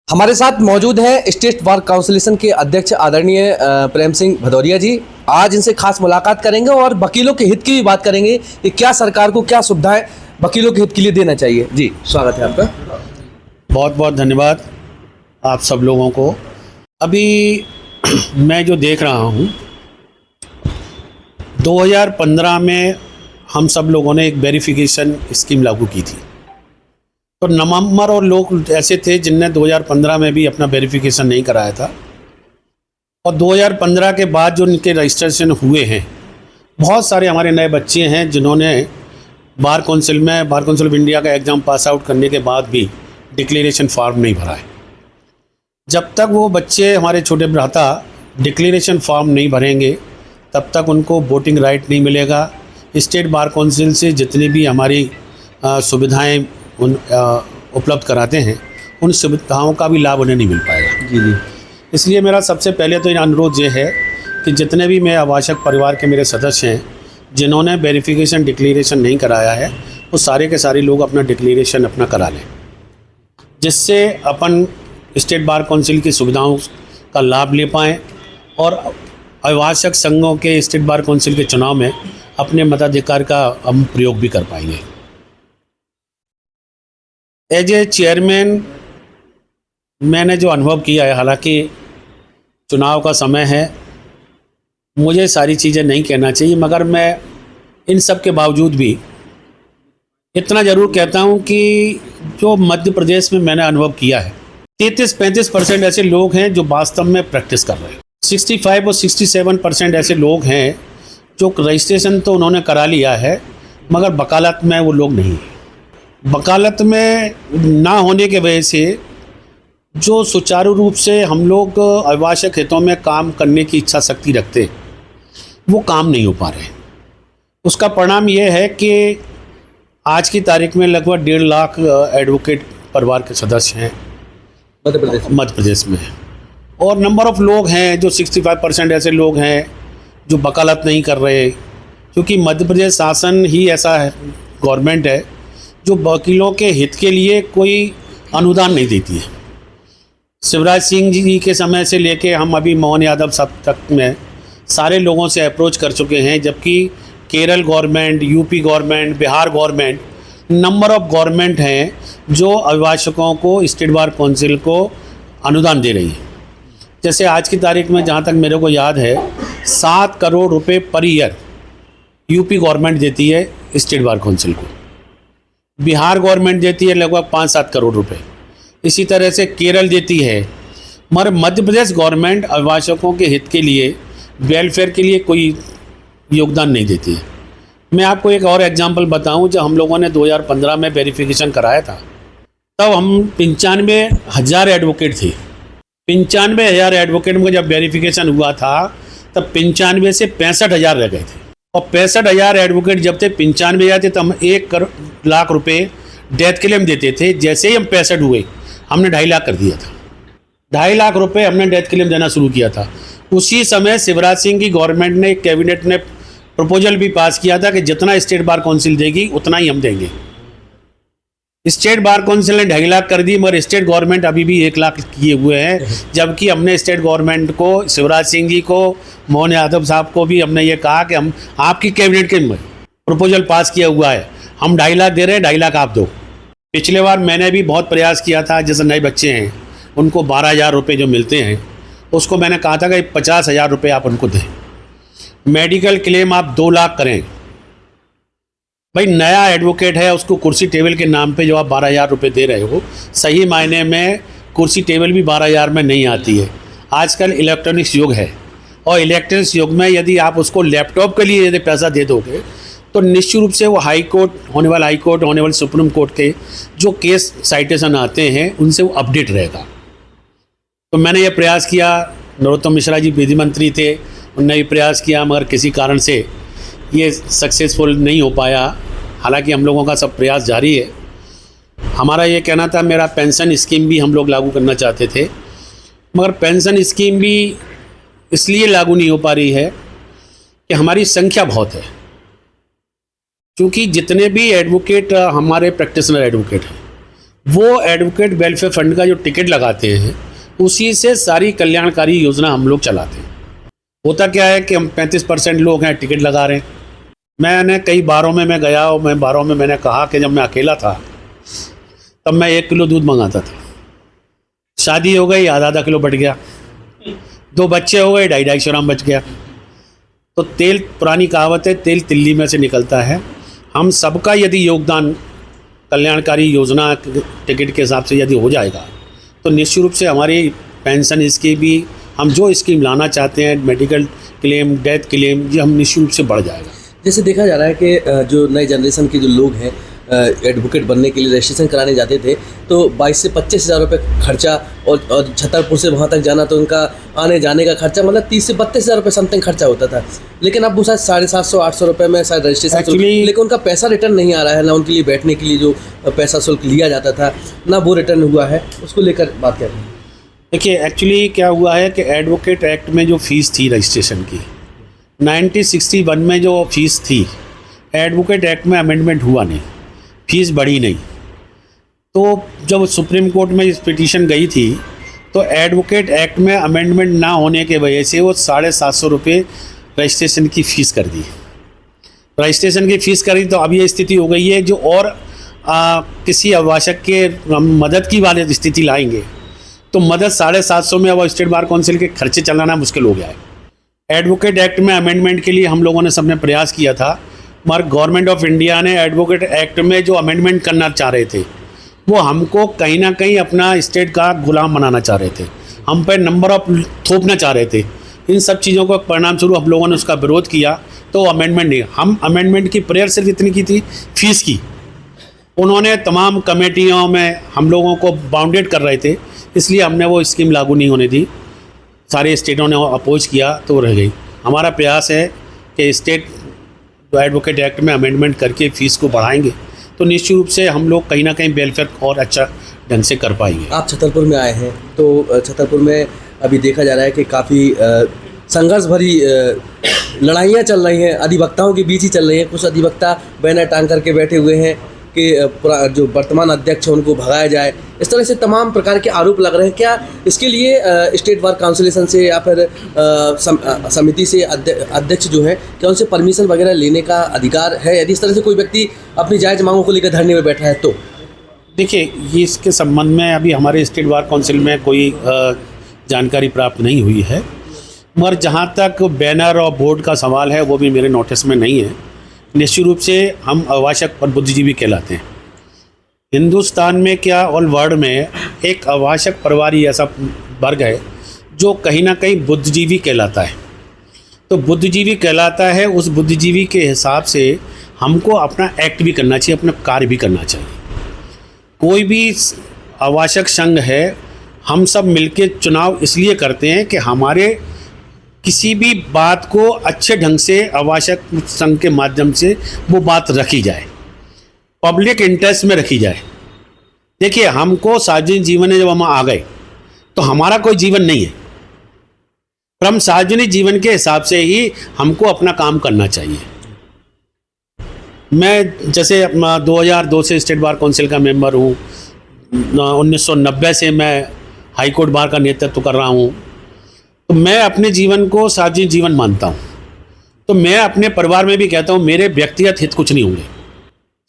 हमारे साथ मौजूद है स्टेट बार काउंसिलेशन के अध्यक्ष आदरणीय प्रेम सिंह भदौरिया जी। आज इनसे खास मुलाकात करेंगे और वकीलों के हित की भी बात करेंगे कि क्या सरकार को क्या सुविधाएं वकीलों के हित के लिए देना चाहिए। जी स्वागत है आपका। बहुत बहुत धन्यवाद आप सब लोगों को। अभी मैं जो देख रहा हूँ 2015 में हम सब लोगों ने एक वेरिफिकेशन स्कीम लागू की थी। तो नवंबर और लोग ऐसे थे जिनने 2015 में भी अपना वेरिफिकेशन नहीं कराया था और 2015 के बाद जो इनके रजिस्ट्रेशन हुए हैं, बहुत सारे हमारे नए बच्चे हैं जिन्होंने बार काउंसिल ऑफ इंडिया का एग्ज़ाम पास आउट करने के बाद भी डिक्लेरेशन फॉर्म नहीं भरा है। जब तक वो बच्चे हमारे छोटे भ्राता डिक्लेरेशन फॉर्म नहीं भरेंगे तब तक उनको वोटिंग राइट नहीं मिलेगा। स्टेट बार काउंसिल से जितनी भी हमारी सुविधाएं उपलब्ध कराते हैं उन सुविधाओं का भी लाभ उन्हें नहीं मिल पाएगा। जी। इसलिए मेरा सबसे पहले तो अनुरोध ये है कि जितने भी मेरे आवासक परिवार के मेरे सदस्य हैं जिन्होंने वेरिफिकेशन डिक्लेरेशन नहीं कराया है वो सारे के सारे लोग अपना डिक्लेरेशन अपना करा लें, जिससे अपन स्टेट बार काउंसिल की सुविधाओं का लाभ ले पाएँ और अभिभाषक संघों के स्टेट बार काउंसिल के चुनाव में अपने मताधिकार का हम प्रयोग भी कर पाएंगे। एज ए चेयरमैन मैंने जो अनुभव किया है, हालांकि चुनाव का समय है, मुझे सारी चीज़ें नहीं कहना चाहिए, मगर मैं इन सब के बावजूद भी इतना ज़रूर कहता हूं कि जो मध्य प्रदेश में मैंने अनुभव किया है 33-35% ऐसे लोग हैं जो वास्तव में प्रैक्टिस कर रहे हैं। 65 और 67% ऐसे लोग हैं जो रजिस्ट्रेशन तो उन्होंने करा लिया है मगर वकालत में वो लोग नहीं हैं। वकालत में ना होने के वजह से जो सुचारू रूप से हम लोग अभिभाषक हितों में काम करने की इच्छा शक्ति रखते वो काम नहीं हो पा रहे। उसका परिणाम ये है कि आज की तारीख में लगभग 1.5 लाख एडवोकेट परिवार के सदस्य हैं मध्य प्रदेश में, और नंबर ऑफ़ लोग हैं जो 65% ऐसे लोग हैं जो वकालत नहीं कर रहे, क्योंकि मध्य प्रदेश शासन ही ऐसा है, गवर्नमेंट है जो वकीलों के हित के लिए कोई अनुदान नहीं देती है। शिवराज सिंह जी के समय से लेके हम अभी मोहन यादव साहब तक में सारे लोगों से अप्रोच कर चुके हैं, जबकि Kerala government, UP government, Bihar government, number of government हैं जो अभिभाषकों को स्टेट बार काउंसिल को अनुदान दे रही है। जैसे आज की तारीख में जहाँ तक मेरे को याद है 7 करोड़ रुपए पर ईयर यूपी गवर्नमेंट देती है स्टेट बार काउंसिल को, बिहार गवर्नमेंट देती है लगभग 5-7 करोड़ रुपए, इसी तरह से केरल देती है, मगर मध्य प्रदेश गवर्नमेंट अभिभाषकों के हित के लिए, वेलफेयर के लिए कोई योगदान नहीं देती है। मैं आपको एक और एग्जांपल बताऊं, जब हम लोगों ने 2015 में वेरिफिकेशन कराया था तब हम 95,000 एडवोकेट थे। 95,000 एडवोकेट में जब वेरिफिकेशन हुआ था तब 95 से 65,000 रह गए थे, और 65,000 एडवोकेट जब थे 95,000 थे तो हम 1 लाख रुपए डेथ क्लेम देते थे। जैसे ही हम 65 हुए हमने 2.5 लाख कर दिया था। 2.5 लाख रुपए हमने डेथ क्लेम देना शुरू किया था। उसी समय शिवराज सिंह की गवर्नमेंट ने, कैबिनेट ने प्रपोजल भी पास किया था कि जितना स्टेट बार काउंसिल देगी उतना ही हम देंगे। स्टेट बार काउंसिल ने 2.5 लाख कर दी, मगर स्टेट गवर्नमेंट अभी भी 1 लाख किए हुए हैं, जबकि हमने स्टेट गवर्नमेंट को, शिवराज सिंह जी को, मोहन यादव साहब को भी हमने ये कहा कि हम आपकी कैबिनेट के प्रपोजल पास किया हुआ है, हम 2.5 लाख दे रहे हैं, 2.5 लाख आप दो। पिछले बार मैंने भी बहुत प्रयास किया था, जैसे नए बच्चे हैं उनको 12,000 रुपये जो मिलते हैं उसको मैंने कहा था कि 50,000 रुपये आप उनको दें। मेडिकल क्लेम आप 2 लाख करें। भाई नया एडवोकेट है, उसको कुर्सी टेबल के नाम पे जो आप 12,000 रुपये दे रहे हो, सही मायने में कुर्सी टेबल भी 12,000 में नहीं आती है। आजकल इलेक्ट्रॉनिक्स युग है, और इलेक्ट्रॉनिक्स युग में यदि आप उसको लैपटॉप के लिए यदि पैसा दे दोगे तो निश्चित रूप से वो हाई कोर्ट होने वाले सुप्रीम कोर्ट के जो केस साइटेशन आते हैं उनसे वो अपडेट रहेगा। तो मैंने ये प्रयास किया, नरोत्तम मिश्रा जी विधि मंत्री थे, उन्होंने भी प्रयास किया, मगर किसी कारण से ये सक्सेसफुल नहीं हो पाया। हालांकि हम लोगों का सब प्रयास जारी है। हमारा ये कहना था, मेरा पेंशन स्कीम भी हम लोग लागू करना चाहते थे, मगर पेंशन स्कीम भी इसलिए लागू नहीं हो पा रही है कि हमारी संख्या बहुत है। क्योंकि जितने भी एडवोकेट हमारे प्रैक्टिशनर एडवोकेट हैं वो एडवोकेट वेलफेयर फंड का जो टिकट लगाते हैं उसी से सारी कल्याणकारी योजना हम लोग चलाते हैं। होता क्या है कि हम 35% लोग हैं टिकट लगा रहे हैं। मैंने कई बारों में मैं गया और मैं बारों में मैंने कहा कि जब मैं अकेला था तब मैं 1 किलो दूध मंगाता था, शादी हो गई आधा किलो बढ़ गया, 2 बच्चे हो गए 250 ग्राम बच गया। तो तेल, पुरानी कहावत है, तेल तिल्ली में से निकलता है। हम सबका यदि योगदान कल्याणकारी योजना टिकट के हिसाब से यदि हो जाएगा तो निश्चित रूप से हमारी पेंशन स्कीम भी, हम जो स्कीम लाना चाहते हैं, मेडिकल क्लेम, डेथ क्लेम, ये हम निश्चित रूप से बढ़ जाएगा। जैसे देखा जा रहा है कि जो नए जनरेशन के जो लोग हैं एडवोकेट बनने के लिए रजिस्ट्रेशन कराने जाते थे तो 22 से 25 हज़ार रुपये खर्चा, और छतरपुर से वहाँ तक जाना तो उनका आने जाने का खर्चा मतलब 30 से 32 हज़ार रुपये समथिंग खर्चा होता था। लेकिन अब वो शायद 750-800 रुपये में शायद रजिस्ट्रेशन, लेकिन उनका पैसा रिटर्न नहीं आ रहा है, ना उनके लिए बैठने के लिए जो पैसा शुल्क लिया जाता था ना वो रिटर्न हुआ है। उसको लेकर बात कर रहे हैं। देखिए एक्चुअली क्या हुआ है कि एडवोकेट एक्ट में जो फ़ीस थी रजिस्ट्रेशन की 1961 में जो फ़ीस थी, एडवोकेट एक्ट में अमेंडमेंट हुआ नहीं, फ़ीस बढ़ी नहीं। तो जब सुप्रीम कोर्ट में इस पिटीशन गई थी तो एडवोकेट एक्ट में अमेंडमेंट ना होने के वजह से वो 750 रुपये रजिस्ट्रेशन की फ़ीस कर दी। रजिस्ट्रेशन की फ़ीस करी तो अब ये स्थिति हो गई है जो और किसी अभिभाषक के मदद की वाली स्थिति लाएंगे तो मदद 750 में अब स्टेट बार काउंसिल के खर्चे चलाना मुश्किल हो गया है। एडवोकेट एक्ट में अमेंडमेंट के लिए हम लोगों ने सबने प्रयास किया था, मगर गवर्नमेंट ऑफ इंडिया ने एडवोकेट एक्ट में जो अमेंडमेंट करना चाह रहे थे वो हमको कहीं ना कहीं अपना स्टेट का गुलाम बनाना चाह रहे थे, हम पर नंबर ऑफ थोपना चाह रहे थे। इन सब चीज़ों को परिणाम स्वरूप हम लोगों ने उसका विरोध किया तो अमेंडमेंट नहीं, हम अमेंडमेंट की प्रेयर सिर्फ इतनी की थी फीस की। उन्होंने तमाम कमेटियों में हम लोगों को बाउंडेड कर रहे थे, इसलिए हमने वो स्कीम लागू नहीं होने दी। सारे स्टेटों ने अपोज किया तो रह गई। हमारा प्रयास है कि स्टेट एडवोकेट एक्ट में अमेंडमेंट करके फ़ीस को बढ़ाएंगे तो निश्चित रूप से हम लोग कहीं ना कहीं वेलफेयर और अच्छा ढंग से कर पाएंगे। आप छतरपुर में आए हैं तो छतरपुर में अभी देखा जा रहा है कि काफ़ी संघर्ष भरी लड़ाइयाँ चल रही हैं, अधिवक्ताओं के बीच ही चल रही हैं। कुछ अधिवक्ता बैनर टांग करके बैठे हुए हैं कि जो वर्तमान अध्यक्ष है उनको भगाया जाए, इस तरह से तमाम प्रकार के आरोप लग रहे हैं। क्या इसके लिए स्टेट बार काउंसिलेशन से या फिर समिति से अध्यक्ष जो है क्या उनसे परमिशन वगैरह लेने का अधिकार है? यदि इस तरह से कोई व्यक्ति अपनी जायज़ मांगों को लेकर धरने में बैठा है तो देखिए, ये इसके संबंध में अभी हमारे स्टेट बार काउंसिल में कोई जानकारी प्राप्त नहीं हुई है, मगर जहाँ तक बैनर और बोर्ड का सवाल है वो भी मेरे नोटिस में नहीं है। निश्चित रूप से हम अभिभाषक और बुद्धिजीवी कहलाते हैं। हिंदुस्तान में क्या ऑल वर्ल्ड में एक अभिभाषक परिवार ही ऐसा वर्ग है जो कहीं ना कहीं बुद्धिजीवी कहलाता है। तो बुद्धिजीवी कहलाता है, उस बुद्धिजीवी के हिसाब से हमको अपना एक्ट भी करना चाहिए, अपना कार्य भी करना चाहिए। कोई भी अभिभाषक संघ है, हम सब मिलके चुनाव इसलिए करते हैं कि हमारे किसी भी बात को अच्छे ढंग से अभिभाषक संघ के माध्यम से वो बात रखी जाए, पब्लिक इंटरेस्ट में रखी जाए। देखिए, हमको सार्वजनिक जीवन में जब हम आ गए तो हमारा कोई जीवन नहीं है, पर हम सार्वजनिक जीवन के हिसाब से ही हमको अपना काम करना चाहिए। मैं जैसे 2002 से स्टेट बार काउंसिल का मेंबर हूँ, 1990 से मैं हाई कोर्ट बार का नेतृत्व कर रहा हूँ, तो मैं अपने जीवन को सार्वजनिक जीवन मानता हूँ। तो मैं अपने परिवार में भी कहता हूँ मेरे व्यक्तिगत हित कुछ नहीं होंगे,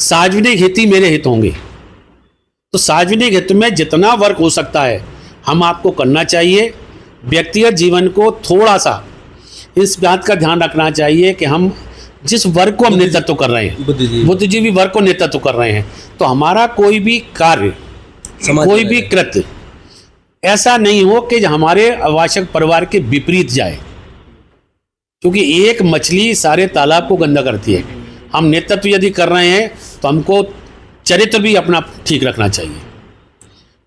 सार्वजनिक हित ही मेरे हित होंगे। तो सार्वजनिक हित में जितना वर्क हो सकता है हम आपको करना चाहिए। व्यक्तिगत जीवन को थोड़ा सा इस बात का ध्यान रखना चाहिए कि हम जिस वर्ग को हम नेतृत्व कर रहे हैं, बुद्धिजीवी वर्ग को नेतृत्व कर रहे हैं, तो हमारा कोई भी कार्य, कोई भी कृत्य ऐसा नहीं हो कि हमारे अभिभाषक परिवार के विपरीत जाए, क्योंकि एक मछली सारे तालाब को गंदा करती है। हम नेतृत्व यदि कर रहे हैं तो हमको चरित्र भी अपना ठीक रखना चाहिए।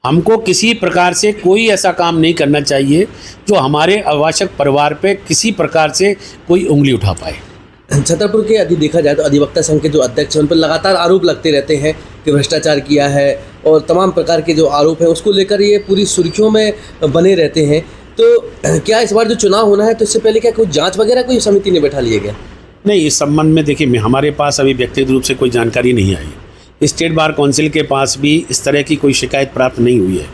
हमको किसी प्रकार से कोई ऐसा काम नहीं करना चाहिए जो हमारे अभिभाषक परिवार पे किसी प्रकार से कोई उंगली उठा पाए। छतरपुर के यदि देखा जाए तो अधिवक्ता संघ के जो अध्यक्ष हैं उन पर लगातार आरोप लगते रहते हैं कि भ्रष्टाचार किया है और तमाम प्रकार के जो आरोप हैं उसको लेकर ये पूरी सुर्खियों में बने रहते हैं। तो क्या इस बार जो चुनाव होना है तो इससे पहले क्या कोई जांच वगैरह कोई समिति ने बैठा लिया गया? नहीं, इस संबंध में देखिए हमारे पास अभी व्यक्तिगत रूप से कोई जानकारी नहीं आई। स्टेट बार काउंसिल के पास भी इस तरह की कोई शिकायत प्राप्त नहीं हुई है।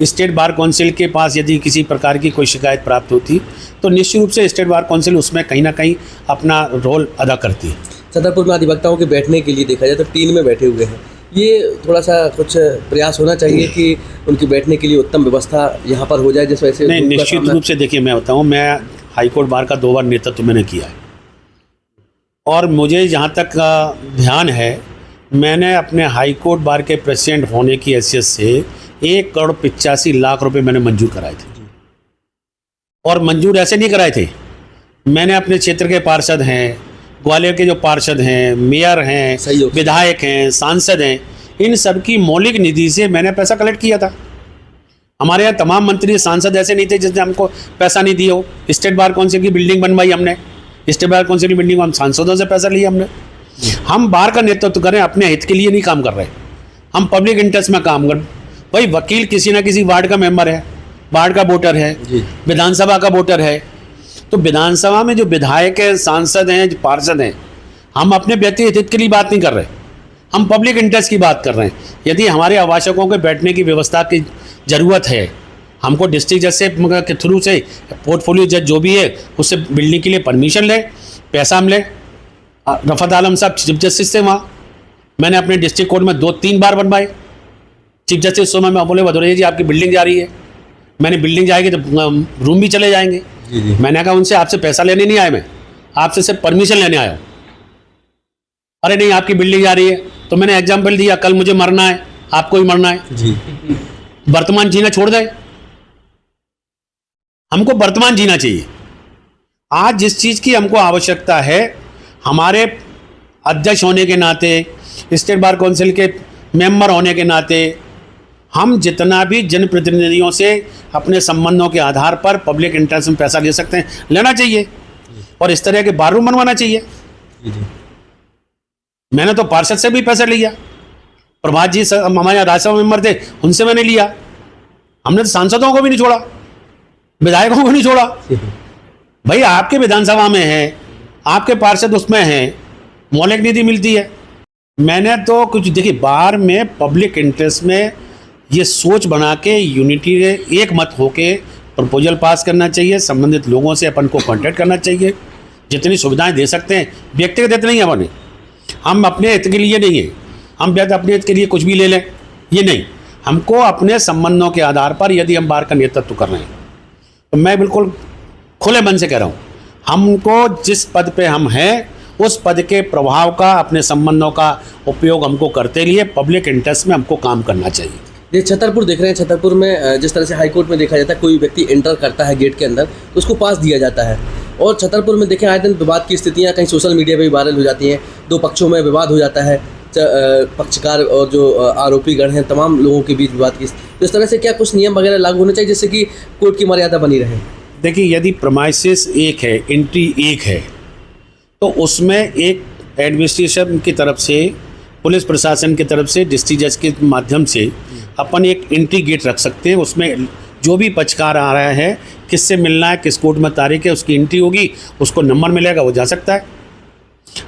स्टेट बार काउंसिल के पास यदि किसी प्रकार की कोई शिकायत प्राप्त होती तो निश्चित रूप से स्टेट बार काउंसिल उसमें कहीं ना कहीं अपना रोल अदा करती है। छतरपुर में अधिवक्ताओं के बैठने के लिए देखा जाए तो 3 में बैठे हुए हैं, ये थोड़ा सा कुछ प्रयास होना चाहिए कि उनकी बैठने के लिए उत्तम व्यवस्था यहाँ पर हो जाए जिस वजह से नहीं, निश्चित रूप से देखिए, मैं बताऊँ, मैं हाईकोर्ट बार का 2 बार नेतृत्व मैंने किया है और मुझे जहाँ तक ध्यान है मैंने अपने हाईकोर्ट बार के प्रेसिडेंट होने की हैसियत से 1,85,00,000 रुपए मैंने मंजूर कराए थे। और मंजूर ऐसे नहीं कराए थे, मैंने अपने क्षेत्र के पार्षद हैं, ग्वालियर के जो पार्षद हैं, मेयर हैं, विधायक हैं, सांसद हैं, इन सब की मौलिक निधि से मैंने पैसा कलेक्ट किया था। हमारे यहाँ तमाम मंत्री सांसद ऐसे नहीं थे जिसने हमको पैसा नहीं दिया हो। स्टेट बार काउंसिल की बिल्डिंग बनवाई हमने, स्टेट बार काउंसिल की बिल्डिंग हम सांसदों से पैसा लिया हमने। हम बार का नेतृत्व करें, अपने हित के लिए नहीं काम कर रहे, हम पब्लिक इंटरेस्ट में काम कर। भाई वकील किसी ना किसी वार्ड का मेंबर है, वार्ड का वोटर है, विधानसभा का वोटर है, तो विधानसभा में जो विधायक हैं, सांसद हैं, जो पार्षद हैं, हम अपने व्यक्तिगत हित के लिए बात नहीं कर रहे, हम पब्लिक इंटरेस्ट की बात कर रहे हैं। यदि हमारे आवासकों के बैठने की व्यवस्था की ज़रूरत है, हमको डिस्ट्रिक्ट जज से के थ्रू से पोर्टफोलियो जज जो भी है उससे बिल्डिंग के लिए परमिशन ले, पैसा हम ले। रफ़त आलम साहब चीफ जस्टिस से वहाँ मैंने अपने डिस्ट्रिक्ट कोर्ट में 2-3 बार बनवाए। चीफ जस्टिस समय में बोले भदौरिया जी आपकी बिल्डिंग जा रही है, मैंने बिल्डिंग जाएगी तो रूम भी चले जाएंगे। मैंने कहा उनसे आपसे पैसा लेने नहीं आया, मैं आपसे सिर्फ परमिशन लेने आया। अरे नहीं आपकी बिल्डिंग जा रही है, तो मैंने एग्जाम्पल दिया, कल मुझे मरना है, आपको भी मरना है जी, वर्तमान जीना छोड़ दे, हमको वर्तमान जीना चाहिए। आज जिस चीज की हमको आवश्यकता है, हमारे अध्यक्ष होने के नाते, स्टेट बार काउंसिल के मेंबर होने के नाते, हम जितना भी जनप्रतिनिधियों से अपने संबंधों के आधार पर पब्लिक इंटरेस्ट में पैसा ले सकते हैं, लेना चाहिए और इस तरह के बारूम बनवाना चाहिए। मैंने तो पार्षद से भी पैसा लिया, प्रभात जी हमारे यहाँ राज्यसभा मेंबर थे, उनसे मैंने लिया। हमने तो सांसदों को भी नहीं छोड़ा, विधायकों को नहीं छोड़ा। भाई आपके विधानसभा में है, आपके पार्षद उसमें हैं, मौलिक निधि मिलती है। मैंने तो कुछ देखिए, बाहर में पब्लिक इंटरेस्ट में ये सोच बना के यूनिटी एक मत होके प्रपोजल पास करना चाहिए, संबंधित लोगों से अपन को कांटेक्ट करना चाहिए, जितनी सुविधाएं दे सकते हैं। व्यक्तिगत हित नहीं है अपने, हम अपने हित के लिए नहीं है, हम अपने हित के लिए कुछ भी ले लें, ये नहीं। हमको अपने संबंधों के आधार पर यदि हम बार का नेतृत्व कर रहे हैं, तो मैं बिल्कुल खुले मन से कह रहा हूँ, हमको जिस पद पे हम हैं उस पद के प्रभाव का, अपने संबंधों का उपयोग हमको करते लिए पब्लिक इंटरेस्ट में हमको काम करना चाहिए। ये छतरपुर देख रहे हैं, छतरपुर में जिस तरह से हाई कोर्ट में देखा जाता है, कोई व्यक्ति एंटर करता है गेट के अंदर तो उसको पास दिया जाता है। और छतरपुर में देखें आए दिन विवाद की स्थितियाँ कहीं सोशल मीडिया पर भी वायरल हो जाती हैं, 2 पक्षों में विवाद हो जाता है, पक्षकार और जो आरोपी गण हैं तमाम लोगों के बीच विवाद की। तो इस तरह से क्या कुछ नियम वगैरह लागू होने चाहिए जिससे कि कोर्ट की मर्यादा बनी रहे? देखिए, यदि प्रमाइसिस एक है, एंट्री एक है, तो उसमें एक एडमिनिस्ट्रेशन की तरफ से, पुलिस प्रशासन की तरफ से, डिस्ट्रिक्ट जज के माध्यम से अपन एक एंट्री गेट रख सकते हैं। उसमें जो भी पक्षकार आ रहा है, किससे मिलना है, किस कोर्ट में तारीख है, उसकी एंट्री होगी, उसको नंबर मिलेगा, वो जा सकता है।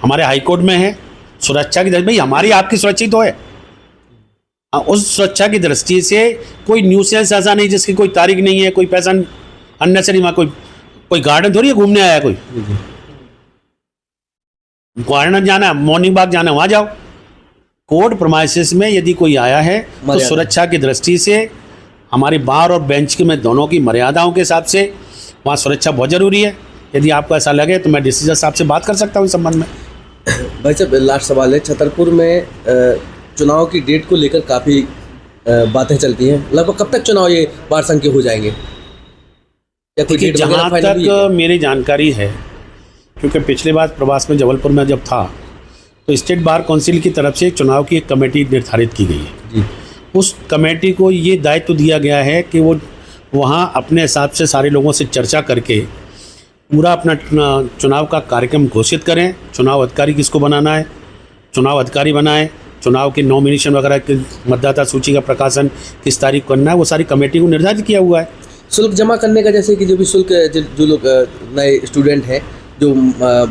हमारे हाई कोर्ट में है सुरक्षा की दृष्टि, भाई हमारी आपकी सुरक्षा तो है, उस सुरक्षा की दृष्टि से कोई न्यूसेंस ऐसा नहीं जिसकी कोई तारीख नहीं है, कोई पैसा अननेसरी, वहाँ कोई गार्डन थोड़ी है घूमने आया, कोई गार्डन जाना, मॉर्निंग वॉक जाना, वहाँ जाओ। कोर्ट प्रमाइसिस में यदि कोई आया है तो सुरक्षा की दृष्टि से हमारी बार और बेंच के में दोनों की मर्यादाओं के हिसाब से वहाँ सुरक्षा बहुत ज़रूरी है। यदि आपको ऐसा लगे तो मैं डिस्ट्रिक्ट जज साहब से बात कर सकता हूँ इस संबंध में। भाई साहब, लास्ट सवाल है, छतरपुर में चुनाव की डेट को लेकर काफ़ी बातें चलती हैं, लगभग कब तक चुनाव ये बार संघ के हो जाएंगे? जहाँ तक मेरी जानकारी है, क्योंकि पिछले बार प्रवास में जबलपुर में जब था तो स्टेट बार काउंसिल की तरफ से चुनाव की एक कमेटी निर्धारित की गई है जी। उस कमेटी को ये दायित्व दिया गया है कि वो वहाँ अपने हिसाब से सारे लोगों से चर्चा करके पूरा अपना चुनाव का कार्यक्रम घोषित करें। चुनाव अधिकारी किसको बनाना है, चुनाव अधिकारी बनाएं, चुनाव के नॉमिनेशन वगैरह के मतदाता सूची का प्रकाशन किस तारीख को करना है, वो सारी कमेटी को निर्धारित किया हुआ है। शुल्क जमा करने का, जैसे कि जो भी शुल्क जो लोग नए स्टूडेंट हैं जो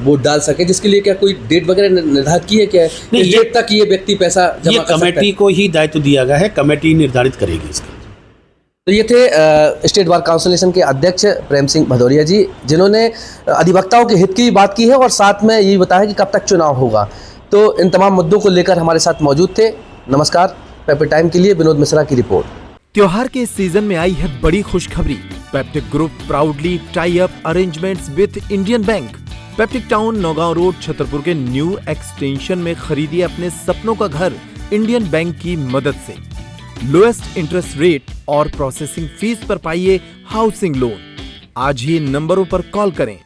वोट डाल सके, जिसके लिए क्या कोई डेट वगैरह निर्धारित की है क्या? नहीं, इस डेट तक ये व्यक्ति पैसा ये जमा कर सकता है? कमेटी को ही दायित्व दिया गया है, कमेटी निर्धारित करेगी इसका। तो ये थे स्टेट बार काउंसिलेशन के अध्यक्ष प्रेम सिंह भदौरिया जी, जिन्होंने अधिवक्ताओं के हित की भी बात की है और साथ में ये बताया कि कब तक चुनाव होगा। तो इन तमाम मुद्दों को लेकर हमारे साथ मौजूद थे। नमस्कार, पेपर टाइम के लिए विनोद मिश्रा की रिपोर्ट। त्योहार के इस सीजन में आई है बड़ी खुशखबरी। Peptic group proudly tie up arrangements with Indian bank. Peptic town Naugaon road Chhatarpur के न्यू एक्सटेंशन में खरीदिए अपने सपनों का घर इंडियन बैंक की मदद से। लोएस्ट इंटरेस्ट रेट और प्रोसेसिंग फीस पर पाइए हाउसिंग लोन। आज ही इन नंबरों पर कॉल करें